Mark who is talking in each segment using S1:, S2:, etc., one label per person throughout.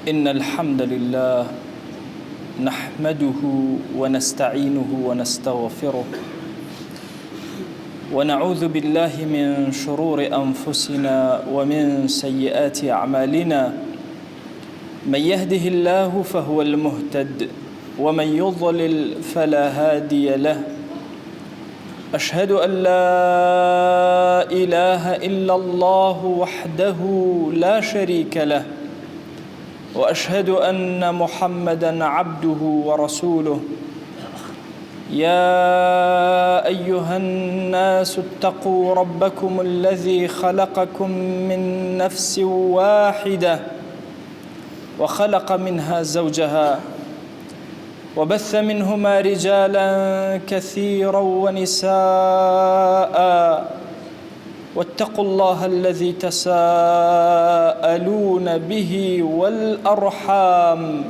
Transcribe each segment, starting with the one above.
S1: إن الحمد لله نحمده ونستعينه ونستغفره ونعوذ بالله من شرور أنفسنا ومن سيئات أعمالنا من يهده الله فهو المهتد ومن يضلل فلا هادي له أشهد أن لا إله إلا الله وحده لا شريك له وأشهد أن محمدًا عبده ورسوله يا أيها الناس اتقوا ربكم الذي خلقكم من نفس واحدة وخلق منها زوجها وبث منهما رجالا كثيرا ونساء واتقوا الله الذي تساءلون به والأرحام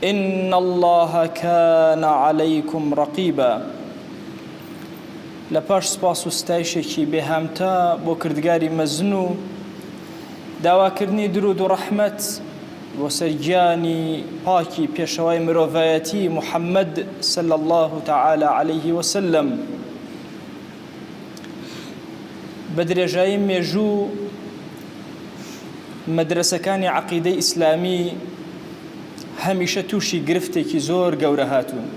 S1: إن الله كان عليكم رقيبا. لپاش سپاس و ستایشێکی بێهامتا بۆ کردگاری مەزن و داواکردنی درود و ڕەحمەت بۆ سەرگیانی پاکی پێشەوای مرۆڤایەتی محەممەد صلی الله تعالى عليه وسلم. بە درێژایی مێژوو مەدرسەکانی عەقیدەی ئیسلامی هەمیشە تووشی گرفتێکی زۆر گەورە هاتوون.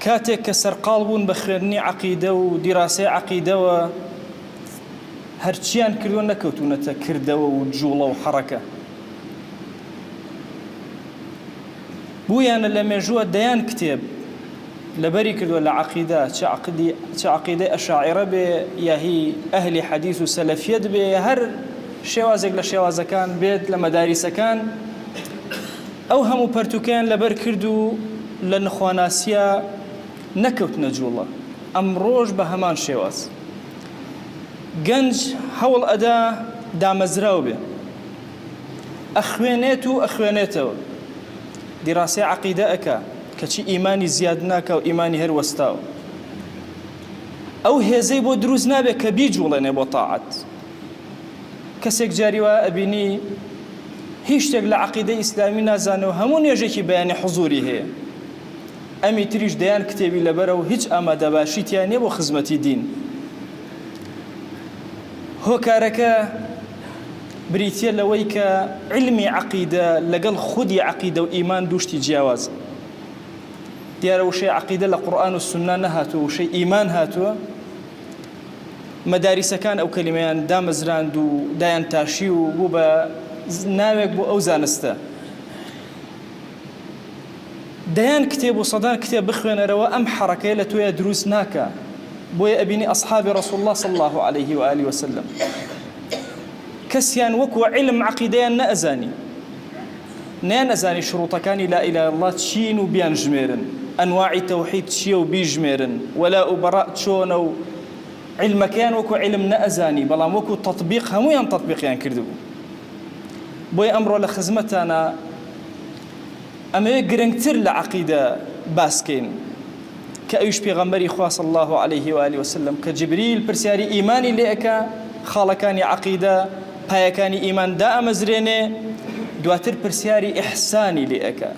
S1: کاتێک کە سەرقاڵ بوون بە خوێندنی عەقیدە و دیراسەی عەقیدەوە هەرچیان کردووە نەکەوتونەتە کردەوە و جوڵە و حەڕەکە. بوویانە لە مێژووە دەیان کتێب لەبەری کردووە لە عەقیدە چ عەقیدەی ئەشاعیرە بێ یاهی ئەهلی حەدیث و سەلەفیەت بێ هەر شێوازێک لە شێوازەکان بێت لە مەداریسەکان ئەو هەموو پەرتوکیان لەبەر کرد و لە نخواناسیە نەکەوتنە جوڵە. ئەمڕۆژ بە هەمان شێواز گەنج هەوڵ ئەدا دامەزراو بێ ئەخوێنێت و ئەخوێنێتەوە دیراسەی عەقیدە ئەکا کەچی ئیمانی زیاد ناکە و ئیمانی هەر وەستاوە. ئەو هێزەی بۆ دروست نابێت کە بیجوڵێنێ بۆ تاعەت. کەسێک جاری وایە ئەبینی هیچ شتێک لە عەقیدەی ئیسلامی نازانێ و هەموو نوێژێکی بەیانی حوزوری هەیە. ئەمی تریش دەیان کتێبی لەبەرە و هیچ ئامادەباشیتیان نییە بۆ خزمەتی دین. هۆکارەکە بریتیە لەوەی کە علمی عەقیدە لەگەڵ خودی عەقیدە و ئیمان دووشتی جیاوازە. دیارە وشەی عەقیدە لە قورئان و سونە نەهاتووە، وشەی ئیمان هاتووە. مەداریسەکان ئەو کەلیمەیان دامەزراند و دایان تاشی و بوو بە ناوێک بۆ ئەو زانستە. دەیان کتێب و سەدان کتێب بخوێنەرەوە ئەم حەڕەکەی لە تۆیە دروست ناکە. بۆیە ئەبینی ئەصحابی ڕەسوڵ الله صلی الله عليه وآله وسلم کەسیان وەکو علم عەقیدەیان نەئەزانی، نیان ئەزانی شروطەکانی لا ئیلاهە ئیلەڵڵاه چین و بیان ژمێرن، ئەنواعی تەوحید چییە و بیژمێرن، وەلا و بەڕاء چۆنە و علمەکەیان وەکو علم نەئەزانی، بەڵام وەکو تەطبیق هەموویان تەطبیقیان کردبوو. بۆیە ئەمڕۆ لە خزمەتانە ئەمەوێ گرنگتر لە عەقیدە باسکەین کە ئەویش پێغەمبەری خوا صلی الله عليه وآله وسلم کە جبریل پرسیاری ئیمانی لێ ئەکا، خاڵەکانی عەقیدە پایەکانی ئیمان دائەمەزرێنێ، دواتر پرسیاری ئیحسانی لێ ئەکا.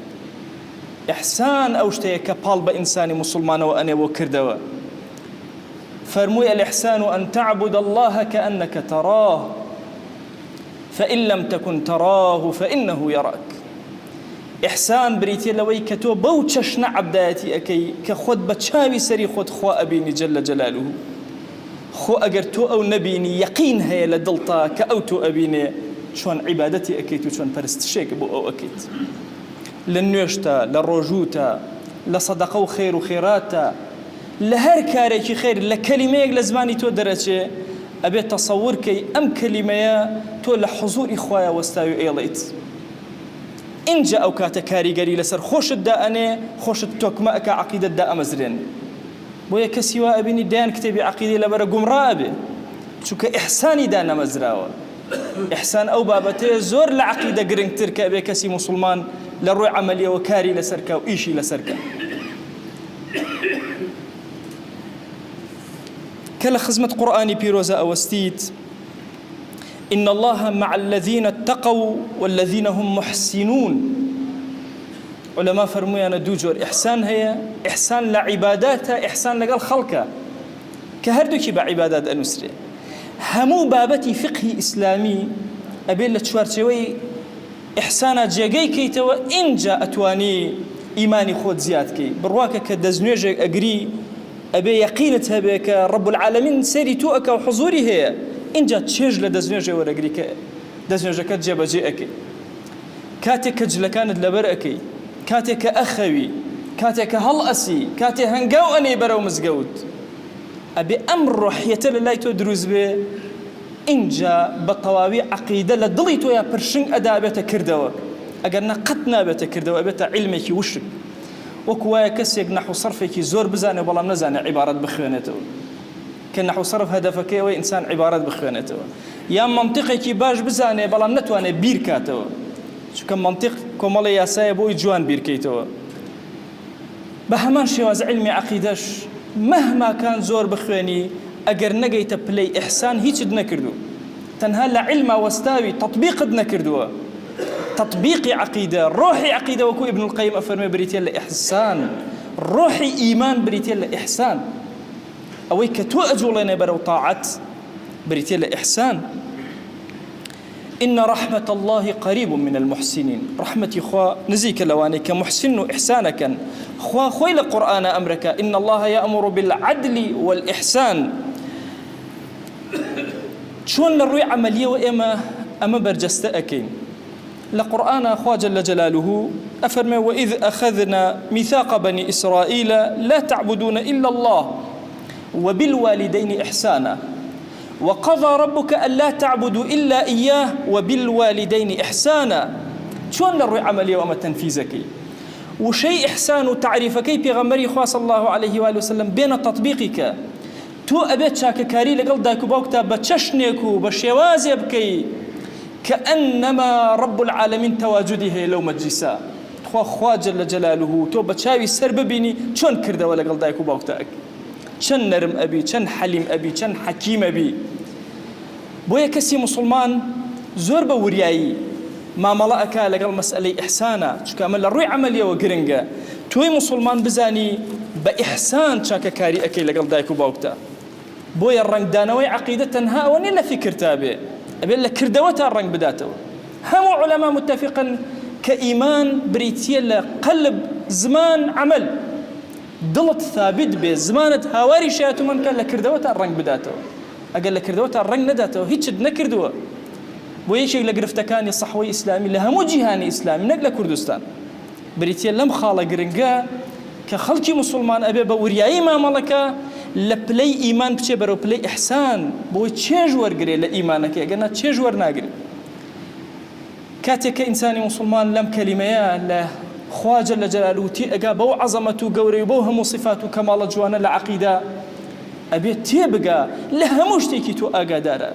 S1: ئیحسان ئەو شتەیە کە پاڵ بە ئینسانی موسڵمانەوە ئەنێ بۆ کردەوە. فەرمووی الإحسان أن تعبد الله كأنك تراه فإن لم تكن تراه فإنه يراك. إحسان بریتیە لەوەی کە تۆ بەو چەشنە عەبدایەتی ئەکەی کە خۆت بە چاوی سەری خۆت خوا ئەبینی جەلە جەلالوه. خۆ ئەگەر تۆ ئەو نەبینی یەقین هەیە لە دڵتا کە ئەو تۆ ئەبینێ چۆن عیبادەتی ئەکەیت و چۆن پەرستشێک بۆ ئەو ئەکەیت. لە نوێشتە، لە ڕۆژووتە، لە سەدەقە و خێر و خێراتە، لە هەر کارێکی خێر لە کەلیمەیەک لە زمانی تۆ دەرەچێ ئەبێت تەسەوورکەی ئەم کەلیمەیە تۆ لە حوزوری خوایە وەستاوی ئێڵێیت. اینجا ئەو کاتە کاریگەری لەسەر خۆشت دائەنێ، خۆشت تۆکمە ئەکا عەقیدەت دائەمەزرێن. بۆیە کەسی وا ئەبینی دایان کتێبی عەقیدەی لەبەرە گومڕا ئەبێ چونکە ئیحسانی دانەمەزراوە. ئیحسان ئەو بابەتەیە زۆر لە عەقیدە گرنگتر کە ئەبێ کەسی موسڵمان لە ڕۆی عەمەلیەوە کاری لەسەرکە و ئیشی لەسەرکە. کە لە خزمەت قورئانی پیرۆزە ئەوەستیت إن الله مع الذين اتقوا والذين هم محسنون. علماء فرمويانا دو جور إحسان هي إحسان لعباداتها إحسان لقال خلقها كهردوكي بعبادات أنسري همو بابتي فقه إسلامي أبين لتشوارتوي إحسانات جاقي كيتوا إنجا أتواني إيماني خود زياد كي برواكا كدزنوجة أقري أبي يقينتها بك رب العالمين سيري توأك وحضوري هي إنجا تشيج لدزنوجة ورقري دزنوجة كتجاب جيئك كاتك جلكانت لبرأكي كاتك أخوي كاتك هلأسي كاتك هنقاو أني برو مزقود أبي أمر روحية لله تدروز به إنجا بطواوي عقيدة لدليتو يا برشنگ أدا بيتا كردوا أقرنا قطنا بيتا كردوا بيتا علمك وشك وكوايا كسيق نحو صرفك زور بزاني وبلا منزاني عبارات بخوانته كان نحو صرف هدفك وي إنسان عبارات بخوانته يا منطقك باش بزاني بلا نتواني بيركاته شو كان منطق كومالي يا سايبو جوان بيركيته بهمان شواز علمي عقيدش مهما كان زور بخواني أجر نجيت بلاي إحسان هيك بدنا كردو تنها لعلم واستاوي تطبيق بدنا كردو تطبيقي عقيدة روحي عقيدة وكو ابن القيم أفرمي بريتيل إحسان روحي إيمان بريتيل إحسان أويك تو أجولنا برو طاعت بريتيل إحسان إن رحمة الله قريب من المحسنين رحمة خوا نزيك لواني كمحسن إحسانك خوا خويل القرآن أمرك إن الله يأمر بالعدل والإحسان شون للروي عملية وإما برجست أكين لقرآن أخوة جل جلاله أفرمي وإذ أخذنا ميثاق بني إسرائيل لا تعبدون إلا الله وبالوالدين إحسانا وقضى ربك ألا تعبدوا إلا إياه وبالوالدين إحسانا شون للروي عملية وإما تنفيذك وشيء إحسان وتعريفك بيغمري خواه صلى الله عليه وآله وسلم بين تطبيقك تو أبيت شاككاري لقل دايكو باوكتا بتششنيكو بشيوازي بكي كأنما رب العالمين تواجده لو مجلسا خوا جل جلاله تو بتشاوي سرب بيني شون كرده ولا قل دايكو باوكتاك شن نرم أبي شن حليم أبي شن حكيم أبي بويا كسي مسلمان زور بورياي ما ملأك لقل مسألة إحسانا شو كامل الروي عملية وقرنجا توي مسلمان بزاني بإحسان شاككاري أكي لقل دايكو باوكتا بويا الرنج دانوي عقيدة تنها ونلا في كرتابه أبي لك كردوتها الرنج بداته هم علماء متفقا كإيمان بريتيلا قلب زمان عمل ضلت ثابت به زمانة هواري شاتو من كان لكردوتها الرنج بداته أقل لكردوتها الرنج نداته هيتش نكردوه بويا شيء لقرفتكاني صحوي إسلامي لهم جهاني إسلامي نقل كردستان بريتيلا مخالة قرنجا كخلقي مسلمان أبي بورياي ما ملكا لبلي إيمان بچه برو بلي إحسان بوي تشيج ورقري لإيمانك قلنا تشيج ورناقري كاتك إنساني مسلمان لم كلمة لا خوا جل جلاله تيقى بو عظمته قوري بو هم صفاته كمال جوانا لعقيدة أبي تيبقى لها مشتكي تو أقا دارا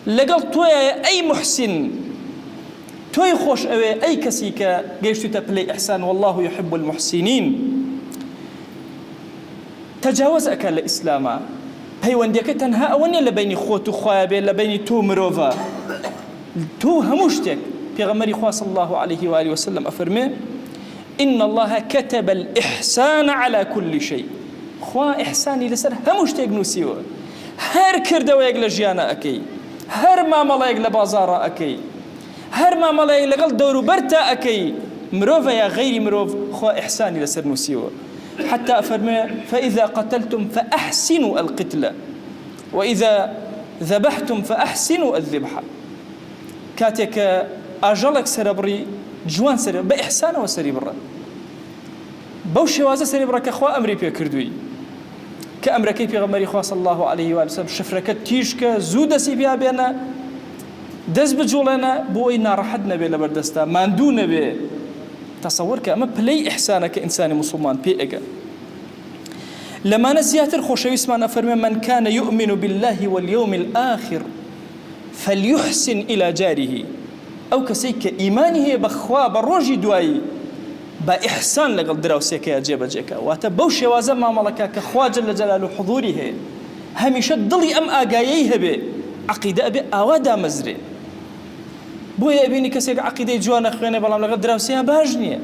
S1: لقل تويا أي محسن توي خوش أوي أي كسيكا قيشتو تبلي إحسان والله يحب المحسنين تجاوز أكل الإسلام هي ونديك تنها أوني لبيني خوت وخوابي لبيني تو مروفا تو هموشتك في غمري خواه صلى الله عليه وآله وسلم أفرمي إن الله كتب الإحسان على كل شيء خواه إحساني لسر هموشتك نسيوه هر كردوا يقل جيانا أكي هر ما ملا يقل بازارا أكي هر ما ملا يقل دورو برتا أكي مروفا يا غير مروف خواه إحساني لسر نسيوه حتى أفرمي فإذا قتلتم فأحسنوا القتلة وإذا ذبحتم فأحسنوا الذبحة كاتك أجلك سربري جوان سربري بإحسان وسربري بوشي وازا سربري كأخوة أمري بيكردوي كأمريكي بيغمري خواه صلى الله عليه وآله وسلم شفركت تيشك زودسي بيها بينا دز بجولنا بوي نارحدنا بي لبردستا ماندونا بي تصورك أما بلي إحسانك إنسان مسلمان بيئك لما نزياتر خوشوي اسمنا فرمي من كان يؤمن بالله واليوم الآخر فليحسن إلى جاره أو كسيك إيمانه بخوا بروجي دواي بإحسان لقل دراوسيك يا جيبا جيكا واتبوشي وازم ما ملكا كخوا جل جلاله حضوره هميشه ضلي أم آقاييه به عقيدة أبي أوادا مزري بويا أبيني كسيك عقيدة جوانا خويني بلام لغا دراوسيها باش نییە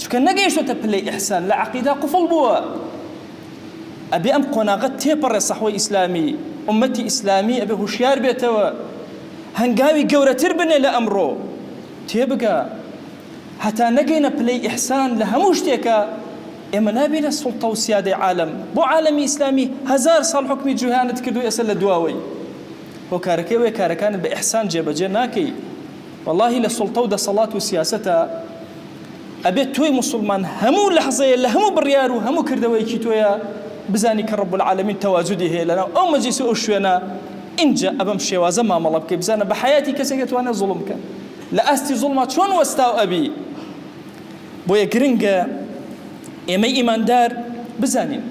S1: چونکە نەگەیشتۆتە پلەی ئیحسان لە عقیدا قوفڵ بووە ئەبێ ئەم قۆناغەت تێپەڕێ سەحوەی ئیسلامی ئومەتی ئیسلامی ئەبێ هوشیار بێتەوە هەنگاوی گەورەتر بنێ لە ئەمڕۆ تێبگە هەتا نەگەینە پلەی ئیحسان لە هەموو شتێکە ئێمە نابێنە سوڵتە و سیادەی عالم بۆ عالەمی ئیسلامی 1000 ساڵ حکمی جوهانت کردو ئێستا لە دواوەی بۆ کارەکەی وێ کارەکانت بە ئیحسان جێبەجێ ناکەی والله لە سوڵتە و دەسەڵات و سیاسەتە ئەبێت تۆی مسلمان هەموو لەحزەیە لە هەموو بڕیار و هەموو کردەوەیکی تۆیە بزانی کە ڕەب العالەمین تەواجودی هەیە لەناو ئەو مەجلیس و ئەو شوێنە اینجا ئەبەم شێوازە مامەڵە بکەی بزانە بە حیاتی کەسێک دەتوانێت زوڵم بکە لە ئاستی زوڵما چۆن وەستاو ئەبی بۆیە گرنگە ئێمەی ئیماندار بزانین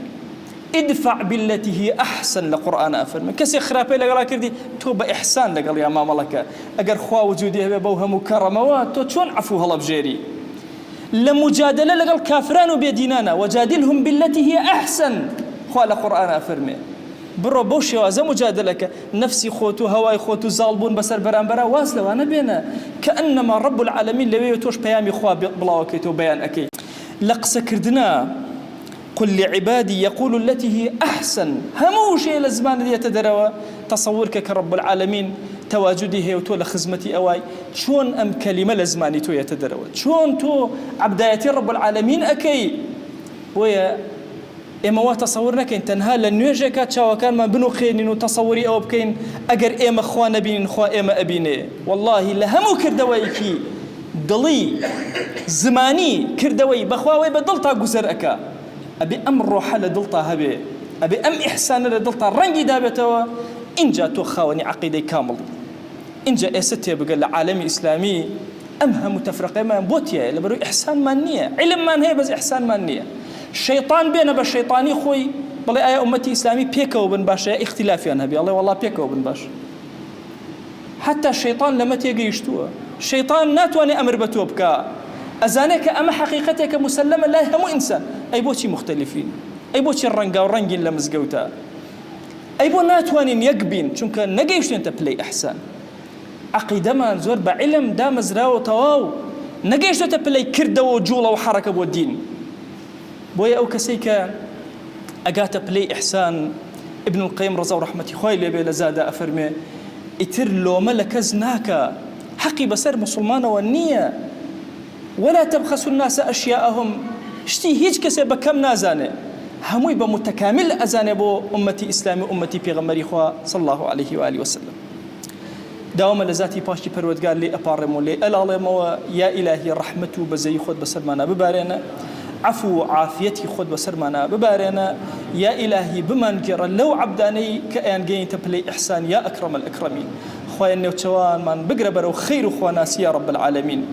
S1: ادفع بالتي هي أحسن لقرآن أفرمي كسي خرابي لقلا كردي تو بإحسان لقل يا ماما لك أقر خوا وجودي هبه بوهم وكرموات تو شون عفو هلا بجيري لمجادلة لقل كافران وبيدينانا وجادلهم بالتي هي أحسن خوا لقرآن أفرمي برو بوشي وازا مجادلك نفسي خوتو هواي خوتو زالبون بسر برانبرا وازلة وانا بينا كأنما رب العالمين لوي توش بيامي خوا بلاوكيتو بيان أكي لقصة كردنا قل لعبادي يقول التي هي أحسن همو شيء لزمان دي يتدروا تصورك كرب العالمين تواجدي هي وتو لخزمتي أواي شون أم كلمة لزماني تو يتدروا شون تو عبدايتي رب العالمين أكي ويا إما وا تصورنا كين تنها لنيجي كاتشاوا كان ما بنو خيرين وتصوري أو بكين أجر إما خوانا بين خوا إما أبيني والله لهمو كردوايكي دلي زماني كردوي بخواوي بدلتا جزر أكا أبي أم روح لدلتا هبي أبي أم إحسان لدلتا رنجي دابتوا إن جاء تخاوني عقيدة كامل إن جاء ستة بقى العالم الإسلامي أمها متفرقة ما بوتيا لبرو إحسان مانية علم مان هي بس إحسان مانية الشيطان بينا بالشيطاني خوي بلا آية أمتي إسلامي بيكو بن باشا اختلافي أنا هبي الله والله بيكو بن باش حتى الشيطان لما تيجي يشتوه الشيطان ناتواني أمر بتوبك أزانك أما حقيقتك مسلمة لا هم إنسان أي بوتي مختلفين أي بوتي الرنقا والرنقين لمزقوتا أي بو ناتوانين يقبين چونك نقيش أنت بلاي أحسان عقيدة ما زور بعلم دام زراو تواو نقيش أنت بلاي كردة وجولة وحركة والدين بويا أو كسيك أقات بلاي إحسان ابن القيم رضا ورحمتي خوي لبي لزاد أفرمي إتر لو ملك زناك حقي بسر مسلمان والنية ولا تبخسوا الناس أشياءهم شتي هيج كسي بكم نازانه هموي بمتكامل أزانه بو أمتي إسلامي أمتي بيغمري خوا صلى الله عليه وآله وسلم داوم لذاتي باشتي پروردگار لي أبارمو لي ألالمو يا إلهي رحمته بزي خود بسرمانا ببارينا عفو عافيتي خود بسرمانا ببارينا يا إلهي بمن جرى لو عبداني كأن جين تبلي إحسان يا أكرم الأكرمين خويا النوتشوان من بقرب رو خير خواناس يا رب العالمين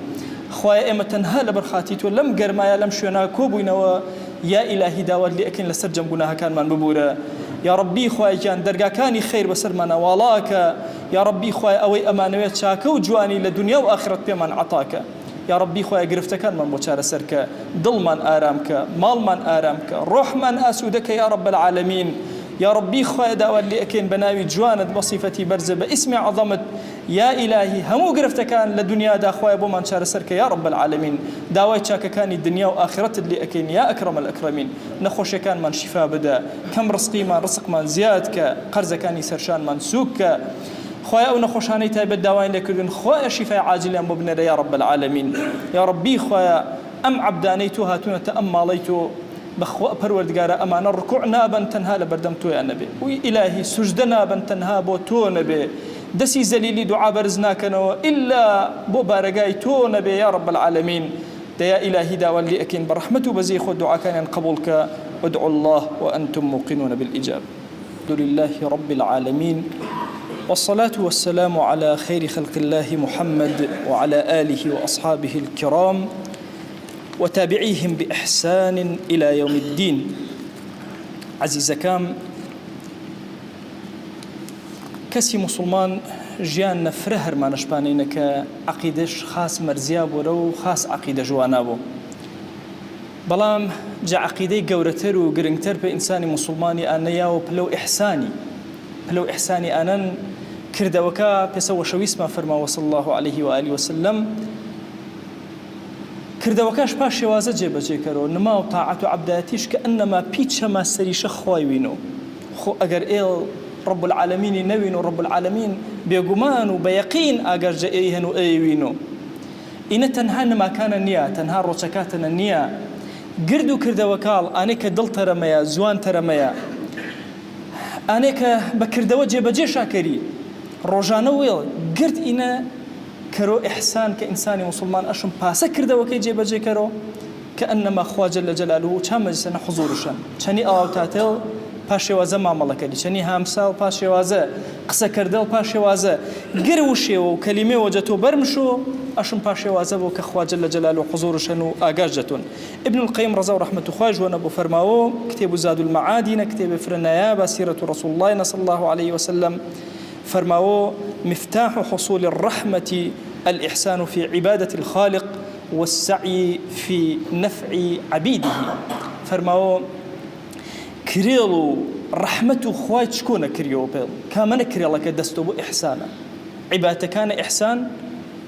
S1: خويا إما تنها لبرخاتي ولم قرما لم شونا كوبوينا يا إلهي داود لي أكن لسرجم قناها كان من ببورة يا ربي خويا جان درجا كاني خير بسرمانا والاك يا ربي خويا أوي أمانويت شاكا وجواني لدنيا وآخرة بمن عطاك يا ربي خويا قرفتك كان من بوشار سرك ضل من آرامك مال من آرامك روح من أسودك يا رب العالمين يا ربي خويا داود لي أكن بناوي جواند بصفتي برزة باسم عظمت يا إلهي همو قرفتك كان لدنيا دا خويا بو من شار سرك يا رب العالمين داوي شاكا كان الدنيا وآخرة اللي أكن يا أكرم الأكرمين نخوش كان من شفاء بدا كم رزقي من رزق من زيادك قرز كان سرشان من سوك خويا أو نخوشاني تايبت داوين لكردن خويا شفاء عاجلا مبنى يا رب العالمين يا ربي خويا أم عبدانيتو هاتون تأماليتو بخوا پروردگار أمان الركوع نابا تنها لبردمتو يا نبي وإلهي سجدنا بن تنها بو تو نبي دسي زليلي دعاء برزناكنو إلا بو بارقاي تو نبي يا رب العالمين يا إلهي دا واللي أكين برحمته بزي خود دعاء كان قبولك ادعوا الله وأنتم موقنون بالإجابة الحمد لله رب العالمين والصلاة والسلام على خير خلق الله محمد وعلى آله وأصحابه الكرام وتابعيهم بإحسان إلى يوم الدين عزيز كام كسي مسلمان جيان نفرهر ما نشبانينك عقيدش خاص مرزياب ولو خاص عقيدة جوانابو بلام جا عقيدة قورتر وقرنتر بإنسان مسلماني أنا ياو بلو إحساني أنا کردەوەکە پێسەوە شەویستمان فەرماوە صلی الله عليه و آله وسلم کردەوەکەش پاش شێوازە جێبەجێکەرەوە نما و تاعەت و عەبدایەتیش کە ئەنەما پیچەمە سەریشە خوای وینەوە خۆ ئەگەر ئێڵ رب العالمینی نەوین و رب العالمین بێگومان و بەیەقین ئاگەرجە ئێی هەن و ئێی وینەوە ئینە تەنها نماکانە نییە تەنها ڕۆچەکاتەنە نییە گرد و کردەوەکاڵ ئانەی کە دڵ تەرەمەیە زوان تەرەمەیە ئانەی کە بە کردەوە جێبەجێ شاکەری ڕۆژانە وێڵ گرد ئینە کەرۆ ئیحسان کە ئینسانی مسلمان ئەشم پاسە کردەوەکەی جێبەجێ کەرۆ کە ئەنەما خوا جەل جەلالوه چا مەجلسەنە حوزورشن چەنی ئاو تاتێڵ پاشێوازە مامەڵەکەری چەنی هامساڵ پاشێوازە قسەکردەڵ پاشێوازە گر وشێوە و کەلیمێ وەجە تۆ بەرمشۆ ئەشم پاشێوازە بۆ کە خوا جەل جەلالوه حوزورشن و ئاگاژەتون ابن القیم ڕەزا و ڕەحمەت خوای جوانە بۆ فەرماوە کتێب زاد المعادینە کتێبی فرەنایە بە سیرەت رسول الله صلی الله عليه وسلم فرماوه مفتاح حصول الرحمة الإحسان في عبادة الخالق والسعي في نفع عبيده فرماوه كريلو رحمة خواي شكون كريو بيل كامنا كريلك دستو إحسانا عبادة كان إحسان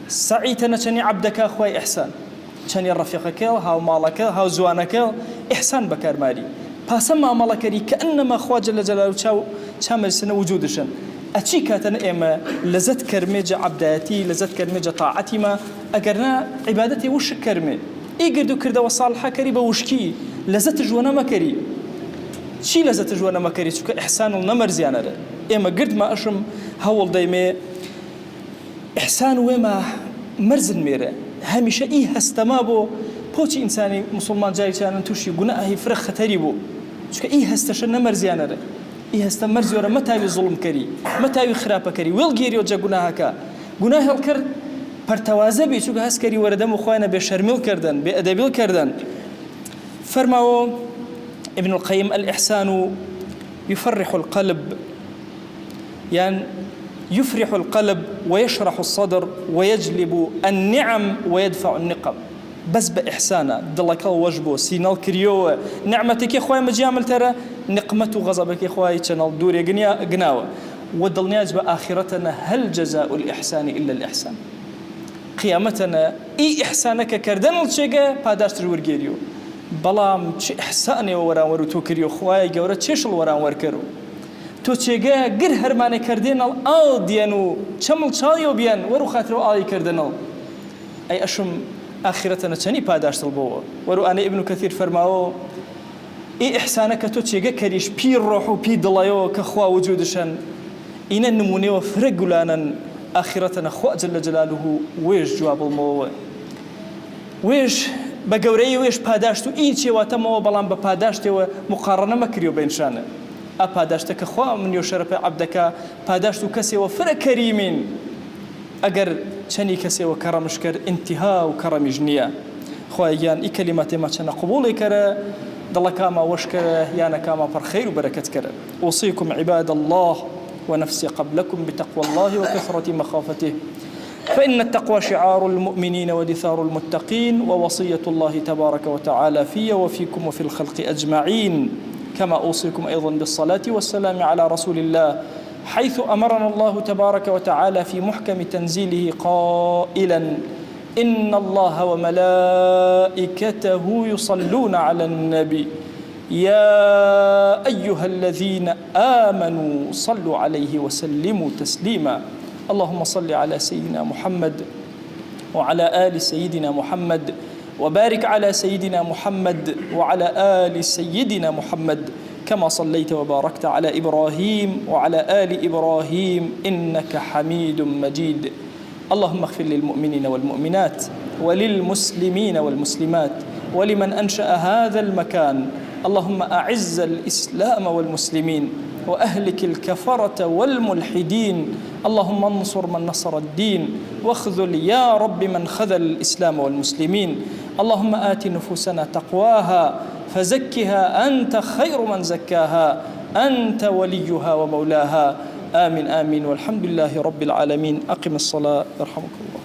S1: سعي تنشني عبدك خواي إحسان شني رفيقك هاو مالك هاو زوانك إحسان بكار مالي باسما مالكري كأنما خوا جل جلاله شامل سنة وجودشن أشي كاتنا إما لذت كرمجة عبداتي لذت كرمجة طاعتي ما أجرنا عبادتي وش كرمه يقدر كرده وصالحة كريبة وشكي لذت جوانا ما كري شي لذت جوانا ما كري شو إحسان النمر زيانة إما قرد ما أشم هول دايما إحسان وما مرزن ميرة هميشه هستمابو بوشي إنساني مسلمان جاي كان توشي جناه فرخ خطريبو شو هستشن نمر زيانة هستمر زورا متى ظلم كري متى خراب كري ويلجيريو جا جناهك جناه الكر برتوازبي شو هس كري وردم وخوانا بشرميل كردن بأدبيل كردن فرماو ابن القيم الإحسان يفرح القلب يعني يفرح القلب ويشرح الصدر ويجلب النعم ويدفع النقم بس بإحسانه دلك وجبه سينال كريو نعمتك يا خويا مجامل ترى نقمته غضبك يا خويا شنال دوري جناوة ودلنياج بآخرتنا هل جزاء الإحسان إلا الإحسان قيامتنا إي إحسانك كردن الشيء باداشتر ورجيريو بلام إحساني وران ورتو كريو خويا جورا تشيشل وران وركرو تو چێگە گر هەرمانە کردێنەڵ ئاو دیێن و چەمڵ چاڵیۆ بیان وەرو خاترەوە ئاڵی کردنەوە ئەی ئەشم ئاخرەتەنە چەنی پاداشتڵ بۆوە وەرو ئانەی ئیبن کەثیر فەرماوە ئێ ئیحسانە کە تۆ چێگە کەریش پی ڕۆح و پی دڵایەوە کە خوا وجودشن ئینە نمونەوە فرە گولانن ئاخرەتەنە خوا جەل جەلالوه وێژ جوابڵمەوە وێژ بە گەورەی وێژ پاداشت و ئین چێواتەمەوە بەڵام بە پاداشتەوە مقارنە مەکریۆ بەینشانە أباداشتك خوا من يشرب عبدك باداشت كسي وفر كريمين أجر شني كسي وكرمش كر انتهاء وكرم جنيا خوايان إي كلمات ما شنا قبول كره دلك ما وشكره يانا كما فرخير وبركة كره أوصيكم عباد الله ونفسي قبلكم بتقوى الله وكثرة مخافته فإن التقوى شعار المؤمنين ودثار المتقين ووصية الله تبارك وتعالى في وفيكم وفي الخلق أجمعين كما أوصيكم أيضا بالصلاة والسلام على رسول الله حيث أمرنا الله تبارك وتعالى في محكم تنزيله قائلا إن الله وملائكته يصلون على النبي يا أيها الذين آمنوا صلوا عليه وسلموا تسليما اللهم صل على سيدنا محمد وعلى آل سيدنا محمد وبارك على سيدنا محمد وعلى آل سيدنا محمد كما صليت وباركت على إبراهيم وعلى آل إبراهيم إنك حميد مجيد اللهم اغفر للمؤمنين والمؤمنات وللمسلمين والمسلمات ولمن أنشأ هذا المكان اللهم أعز الإسلام والمسلمين وأهلك الكفرة والملحدين اللهم انصر من نصر الدين واخذل يا رب من خذل الإسلام والمسلمين اللهم آت نفوسنا تقواها فزكها أنت خير من زكاها أنت وليها ومولاها آمين آمين والحمد لله رب العالمين أقم الصلاة يرحمك الله